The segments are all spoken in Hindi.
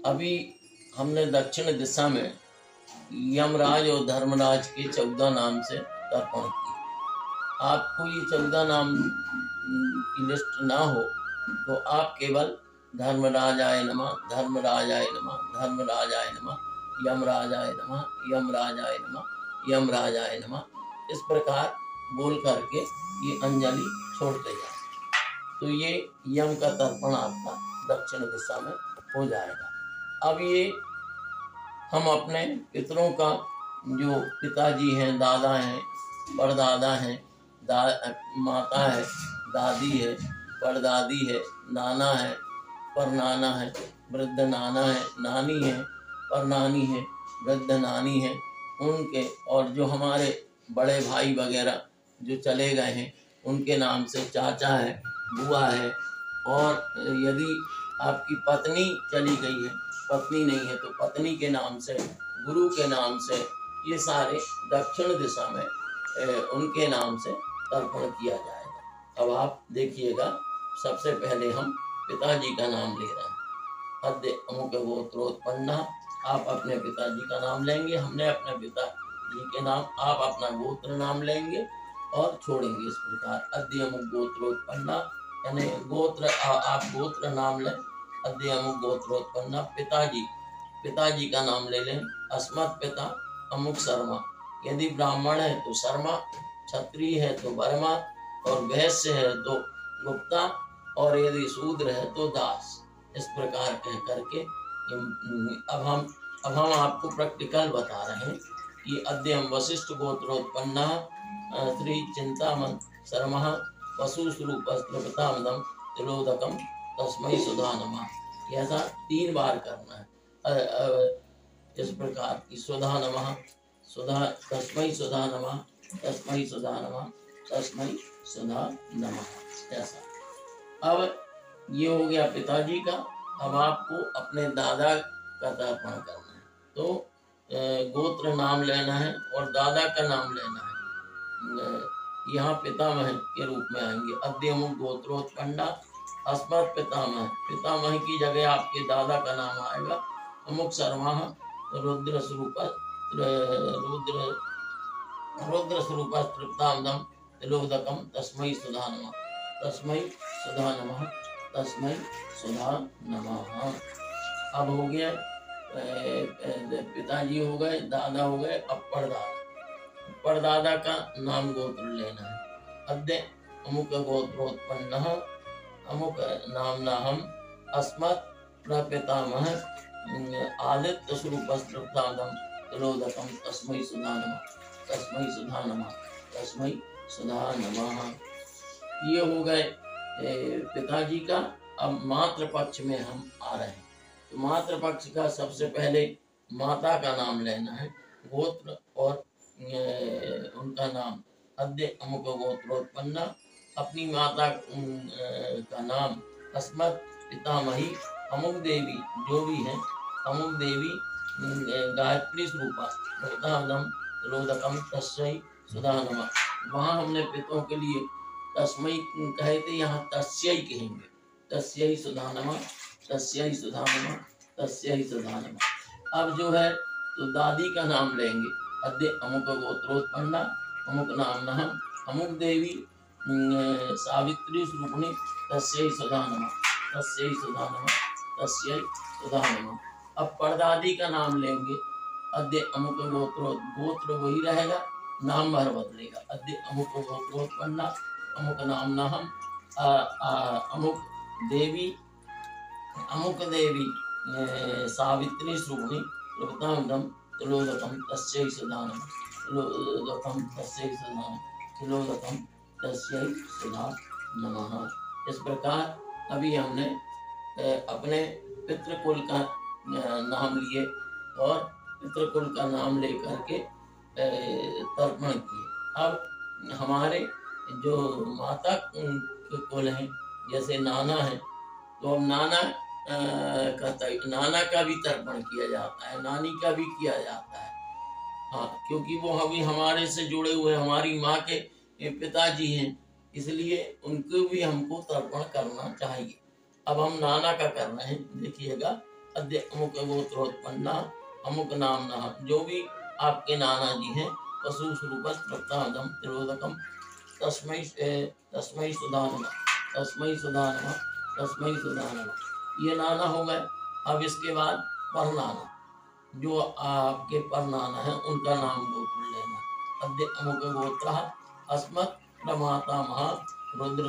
अभी हमने दक्षिण दिशा में यमराज और धर्मराज के 14 नाम से तर्पण किए। आपको ये 14 नाम की लिस्ट ना हो तो आप केवल धर्मराजाय नमः, धर्मराजाय नमः, धर्मराजाय नमः, यमराजाय नमः, यमराजाय नमः, यमराजाय नमः, इस प्रकार बोल करके ये अंजलि छोड़ते जाए तो ये यम का तर्पण आपका दक्षिण दिशा में हो जाएगा। अब ये हम अपने पितरों का, जो पिताजी हैं, दादा हैं, परदादा हैं, माता है, दादी है, परदादी है, नाना है, परनाना है, वृद्ध नाना है, नानी है, परनानी है, वृद्ध नानी है, उनके, और जो हमारे बड़े भाई वगैरह जो चले गए हैं उनके नाम से चाचा है, बुआ है, और यदि आपकी पत्नी चली गई है, पत्नी नहीं है तो पत्नी के नाम से, गुरु के नाम से, ये सारे दक्षिण दिशा में उनके नाम से तर्पण किया जाएगा। अब आप देखिएगा, सबसे पहले हम पिताजी का नाम ले रहे हैं। अद्य अमुक गोत्रोत्पन्ना, आप अपने पिताजी का नाम लेंगे, हमने अपने पिताजी के नाम, आप अपना गोत्र नाम लेंगे और छोड़ेंगे इस प्रकार। अद्य अमुक गोत्रोत्पन्ना, यानी गोत्र, आप गोत्र नाम लें। अद्य अमुक गोत्रोत्पन्ना, पिताजी का नाम ले लें। अस्मत् पिता अमुक शर्मा, यदि ब्राह्मण है तो शर्मा, क्षत्रिय है तो वर्मा, और वैश्य है तो गुप्ता, और यदि शूद्र है तो दास। इस प्रकार कह करके अब हम आपको प्रैक्टिकल बता रहे हैं कि अद्यम वशिष्ठ गोत्रोत्पन्ना श्री चिंतामन शर्मा वसुस्वरूपस्त्रपतामदम तिलोदकम तस्मै सुधा नमः। ऐसा 3 बार करना है। इस प्रकार की सुधा नमः, सुधा, तस्मै सुधा नमः, तस्मै सुधा नमः, तस्मै सुधा नमः, ऐसा। अब ये हो गया पिताजी का। अब आपको अपने दादा का तर्पण करना है, तो गोत्र नाम लेना है और दादा का नाम लेना है। यहाँ पितामह के रूप में आएंगे। अद्यमुक गोत्रोत्पन्ना अस्मत् पितामह, पितामह की जगह आपके दादा का नाम आएगा। अमुक शर्मा रुद्र स्वरूप तृप्तामदम तिलोदकम तस्मै सुधा नमः, तस्मै सुधा नमः, तस्मै सुधा नमः। अब हो गया पिताजी हो गए, दादा हो गए, अब परदादा। परदादा का नाम गोत्र लेना है। अद्य अमुक गोत्रोत्पन्नः अमुक नामना हम अस्मत् प्रपितामह आदित्य स्वरूपस्त्रप्तादम तिलोदकम तस्मै सुधा नमः, तस्मै सुधा नमः, तस्मै सुधा नमः। ये हो गए पिताजी का। अब मातृ पक्ष में हम आ रहे हैं। तो मातृ पक्ष का सबसे पहले माता का नाम लेना है, गोत्र और उनका नाम। अद्य अमुक गोत्रोत्पन्ना, अपनी माता का नाम। अस्मत् पितामही अमुक देवी, जो भी है, अमुक देवी गायत्री स्वरूपा भक्तादम तिलोदकम तस्मै सुधा नमः। वहाँ हमने पितरों के लिए तस्मै कहे थे, यहाँ तस्यै कहेंगे। तस्यै सुधा नमः, तस्यै सुधा नमः, तस्यै सुधा नमः। अब जो है तो दादी का नाम लेंगे। अद्य अमुक गोत्रोत्पन्ना अमुक नामना अमुक देवी सावित्री स्वरूपिणी तस्यै सुधा नमः, तस्यै सुधा नमः, तस्यै सुधा नमः। अब परदादी का नाम लेंगे। अद्य अमुक गोत्र वही रहेगा, नाम भर बदलेगा। अद्य अमुक गोत्रोत्पन्ना अमुक नामना अमुक देवी सावित्री स्वरूपिणी तिलोदकम तिलोदकम तस्यै सुधा नमः, तिलोदकम तस्यै सुधा नमः, तिलोदकम तस्यै सुधा नमः। इस प्रकार अभी हमने अपने पितृकुल का नाम लिए और पितृकुल का नाम लेकर के तर्पण किए। अब हमारे जो माता के कुल हैं, जैसे नाना है, तो अब नाना का भी तर्पण किया जाता है, नानी का भी किया जाता है। हाँ, क्योंकि वो अभी हमारे से जुड़े हुए हमारी माँ के पिताजी हैं, इसलिए उनको भी हमको तर्पण करना चाहिए। अब हम नाना का कर रहे हैं, देखिएगा। अद्य अमुक गोत्रोत्पन्ना अमुक नामना। जो भी आपके नाना जी हैं, पशु स्वरूपम तिरोदकम तस्मै तस्मै सुधा नमः, तस्मै सुधा नमः, तस्मै सुधा नमः। ये नाना हो गए। अब इसके बाद परनाना, जो आपके परनाना है उनका नाम गोत्र लेना। अद्य अमुक गोत्र अस्मत् प्रमातामह रुद्र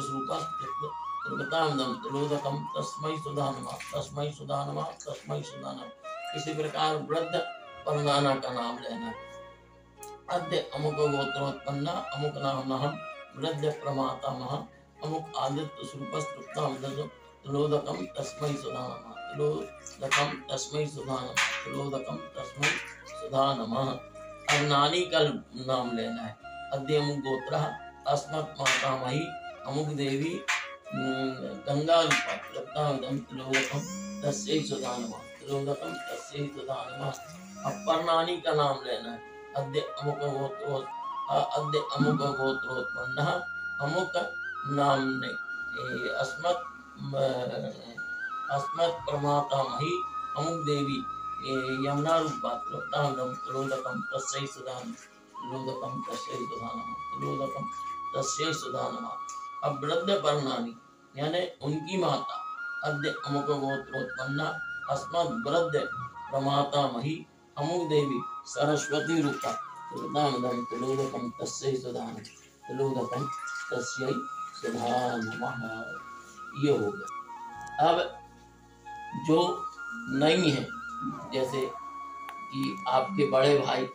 त्रिपतांगम तिलोदकम तस्मै सुधा नमः, तस्मै सुधा नमः, तस्मै सुधा नमः। इसी प्रकार वृद्ध परनाना का नाम लेना। अद्य अमुक गोत्रोत्पन्ना अमुक नामनः वृद्ध प्रमातामह अमुक आदित्य स्वरूपस्तुप्तां तिलोदकम तस्मै सुधा नमः, तिलोदकम तस्मै सुधा नमः, तिलोदकम तस्मै सुधा नमः। अब नानी का नाम लेना है। अद्य अमुक गोत्र अस्मत् मातामही अमुक देवी गंगा रूपम तिलोदकम तस्यै सुधा नमः, तिलोदकम तस्यै सुधा नमः। अब परनानी का नाम लेना है। अद्य अमुक गोत्रोत्पन्नः अमुक नामने अस्मत् अस्मत् प्रमातामही अमुक देवी यमुना रूपात्रम तिलोदकम तस्यै सुधा नमः, तिलोदकम तस्यै सुधा नमः, तिलोदकम तस्यै सुधा नमः। अब वृद्ध परनानी यानी उनकी माता। अद्य अमुक गोत्रोत्पन्ना अस्मत् वृद्ध प्रमातामही अमुक देवी सरस्वती रूपा तिलोदकम तस्यै सुधा नमः, तिलोदकम तस्यै सुधा नमः। ये हो गया। अब जो नहीं है, जैसे कि आपके बड़े भाई